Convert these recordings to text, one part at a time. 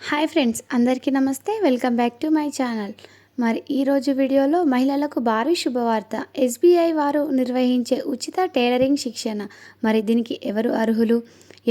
Hi friends, అందరికీ నమస్తే. Welcome back to my channel. మరి ఈరోజు వీడియోలో మహిళలకు భారీ శుభవార్త. ఎస్బీఐ వారు నిర్వహించే ఉచిత టైలరింగ్ శిక్షణ. మరి దీనికి ఎవరు అర్హులు,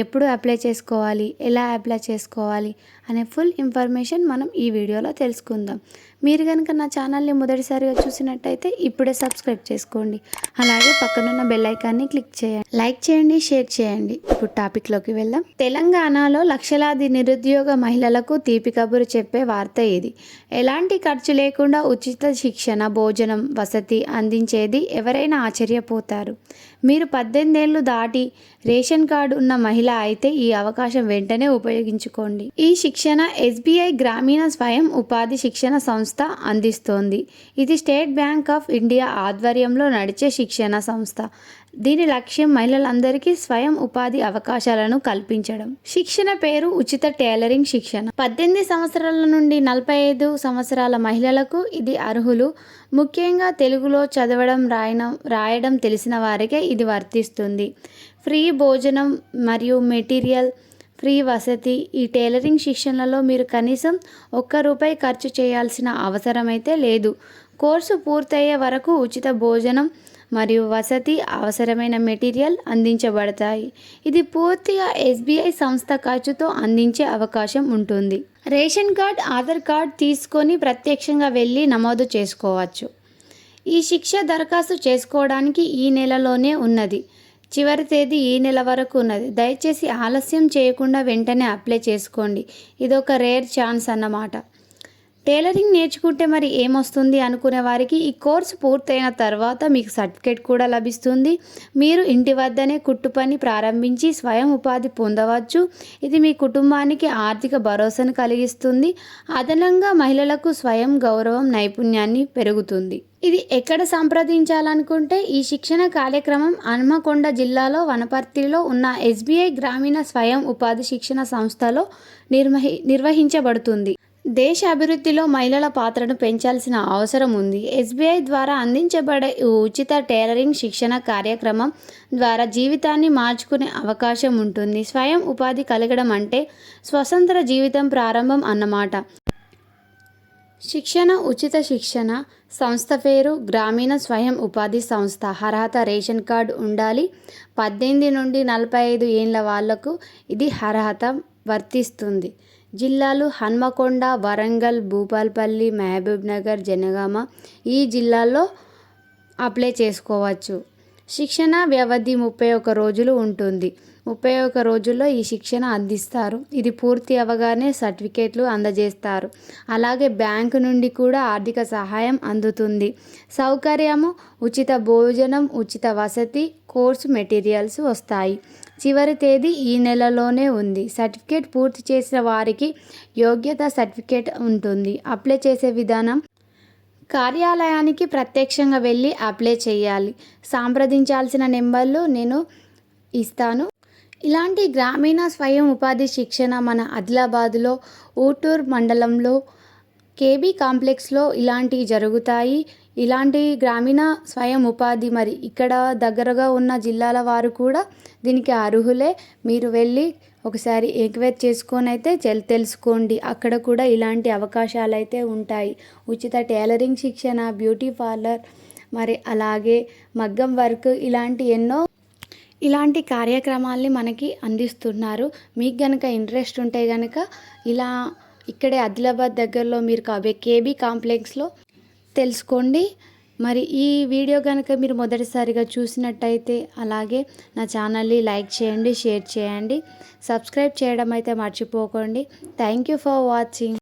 ఎప్పుడు అప్లై చేసుకోవాలి, ఎలా అప్లై చేసుకోవాలి అనే ఫుల్ ఇన్ఫర్మేషన్ మనం ఈ వీడియోలో తెలుసుకుందాం. మీరు కనుక నా ఛానల్ని మొదటిసారిగా చూసినట్టయితే ఇప్పుడే సబ్స్క్రైబ్ చేసుకోండి. అలాగే పక్కనున్న బెల్ ఐకాన్ని క్లిక్ చేయండి, లైక్ చేయండి, షేర్ చేయండి. ఇప్పుడు టాపిక్లోకి వెళ్దాం. తెలంగాణలో లక్షలాది నిరుద్యోగ మహిళలకు తీపి కబురు చెప్పే వార్త ఇది. ఎలాంటి ఖర్చు లేకుండా ఉచిత శిక్షణ, భోజనం, వసతి అందించేది. ఎవరైనా ఆశ్చర్యపోతారు. మీరు 18 ఏళ్ళు దాటి రేషన్ కార్డు ఉన్న మహిళ అయితే ఈ అవకాశం వెంటనే ఉపయోగించుకోండి. ఈ శిక్షణ ఎస్బీఐ గ్రామీణ స్వయం ఉపాధి శిక్షణ సంస్థ అందిస్తోంది. ఇది స్టేట్ బ్యాంక్ ఆఫ్ ఇండియా ఆధ్వర్యంలో నడిచే శిక్షణ సంస్థ. దీని లక్ష్యం మహిళలందరికీ స్వయం ఉపాధి అవకాశాలను కల్పించడం. శిక్షణ పేరు ఉచిత టైలరింగ్ శిక్షణ. 18 సంవత్సరాల నుండి 45 సంవత్సరాల మహిళలకు ఇది అర్హులు. ముఖ్యంగా తెలుగులో చదవడం, రాయడం తెలిసిన వారికే ఇది వర్తిస్తుంది. ఫ్రీ భోజనం మరియు మెటీరియల్, ఫ్రీ వసతి. ఈ టైలరింగ్ శిక్షణలో మీరు కనీసం ₹1 ఖర్చు చేయాల్సిన అవసరమైతే లేదు. కోర్సు పూర్తయ్యే వరకు ఉచిత భోజనం మరియు వసతి, అవసరమైన మెటీరియల్ అందించబడతాయి. ఇది పూర్తిగా ఎస్బీఐ సంస్థ ఖర్చుతో అందించే అవకాశం ఉంటుంది. రేషన్ కార్డ్, ఆధార్ కార్డ్ తీసుకొని ప్రత్యక్షంగా వెళ్ళి నమోదు చేసుకోవచ్చు. ఈ శిక్ష దరఖాస్తు చేసుకోవడానికి ఈ నెలలోనే ఉన్నది. చివరి తేదీ ఈ నెల వరకు ఉన్నది. దయచేసి ఆలస్యం చేయకుండా వెంటనే అప్లై చేసుకోండి. ఇదొక రేర్ ఛాన్స్ అన్నమాట. టైలరింగ్ నేర్చుకుంటే మరి ఏమొస్తుంది అనుకునే వారికి ఈ కోర్సు పూర్తయిన తర్వాత మీకు సర్టిఫికేట్ కూడా లభిస్తుంది. మీరు ఇంటి వద్దనే కుట్టు పని ప్రారంభించి స్వయం ఉపాధి పొందవచ్చు. ఇది మీ కుటుంబానికి ఆర్థిక భరోసాను కలిగిస్తుంది. అదనంగా మహిళలకు స్వయం గౌరవం, నైపుణ్యాన్ని పెరుగుతుంది. ఇది ఎక్కడ సంప్రదించాలనుకుంటే ఈ శిక్షణ కార్యక్రమం హన్మకొండ జిల్లాలో వనపర్తిలో ఉన్న ఎస్బీఐ గ్రామీణ స్వయం ఉపాధి శిక్షణ సంస్థలో నిర్వహించబడుతుంది. దేశ అభివృద్ధిలో మహిళల పాత్రను పెంచాల్సిన అవసరం ఉంది. ఎస్బీఐ ద్వారా అందించబడే ఈ ఉచిత టైలరింగ్ శిక్షణ కార్యక్రమం ద్వారా జీవితాన్ని మార్చుకునే అవకాశం ఉంటుంది. స్వయం ఉపాధి కలగడం అంటే స్వతంత్ర జీవితం ప్రారంభం అన్నమాట. శిక్షణ ఉచిత శిక్షణ సంస్థ పేరు గ్రామీణ స్వయం ఉపాధి సంస్థ. అర్హత రేషన్ కార్డు ఉండాలి. 18 నుండి 45 ఏళ్ల వాళ్లకు ఇది అర్హత వర్తిస్తుంది. జిల్లాలు హన్మకొండ, వరంగల్, భూపాల్పల్లి, మహబూబ్ నగర్, జనగామ. ఈ జిల్లాల్లో అప్లై చేసుకోవచ్చు. శిక్షణ వ్యవధి 31 రోజులు ఉంటుంది. 31 రోజుల్లో ఈ శిక్షణ అందిస్తారు. ఇది పూర్తి అవగానే సర్టిఫికేట్లు అందజేస్తారు. అలాగే బ్యాంకు నుండి కూడా ఆర్థిక సహాయం అందుతుంది. సౌకర్యము ఉచిత భోజనం, ఉచిత వసతి, కోర్సు మెటీరియల్స్ వస్తాయి. చివరి తేదీ ఈ నెలలోనే ఉంది. సర్టిఫికేట్ పూర్తి చేసిన వారికి యోగ్యత సర్టిఫికేట్ ఉంటుంది. అప్లై చేసే విధానం: కార్యాలయానికి ప్రత్యక్షంగా వెళ్ళి అప్లై చేయాలి. సంప్రదించాల్సిన నెంబర్లు నేను ఇస్తాను. ఇలాంటి గ్రామీణ స్వయం ఉపాధి శిక్షణ మన ఆదిలాబాద్లో ఊటూర్ మండలంలో కేబీ కాంప్లెక్స్లో ఇలాంటివి జరుగుతాయి. ఇలాంటి గ్రామీణ స్వయం ఉపాధి మరి ఇక్కడ దగ్గరగా ఉన్న జిల్లాల వారు కూడా దీనికి అర్హులే. మీరు వెళ్ళి ఒకసారి ఎంక్వైరీ చేసుకొని అయితే తెలుసుకోండి. అక్కడ కూడా ఇలాంటి అవకాశాలు అయితే ఉంటాయి. ఉచిత టైలరింగ్ శిక్షణ, బ్యూటీ పార్లర్, మరి అలాగే మగ్గం వర్క్, ఇలాంటి కార్యక్రమాల్ని మనకి అందిస్తున్నారు. మీకు కనుక ఇంట్రెస్ట్ ఉంటే కనుక ఇక్కడే ఆదిలాబాద్ దగ్గరలో మీరు కేబీ కాంప్లెక్స్లో తెలుసుకోండి. మరి ఈ వీడియో కనుక మీరు మొదటిసారిగా చూసినట్టయితే అలాగే నా ఛానల్ని లైక్ చేయండి, షేర్ చేయండి, సబ్స్క్రైబ్ చేయడం అయితే మర్చిపోకండి. Thank you for watching.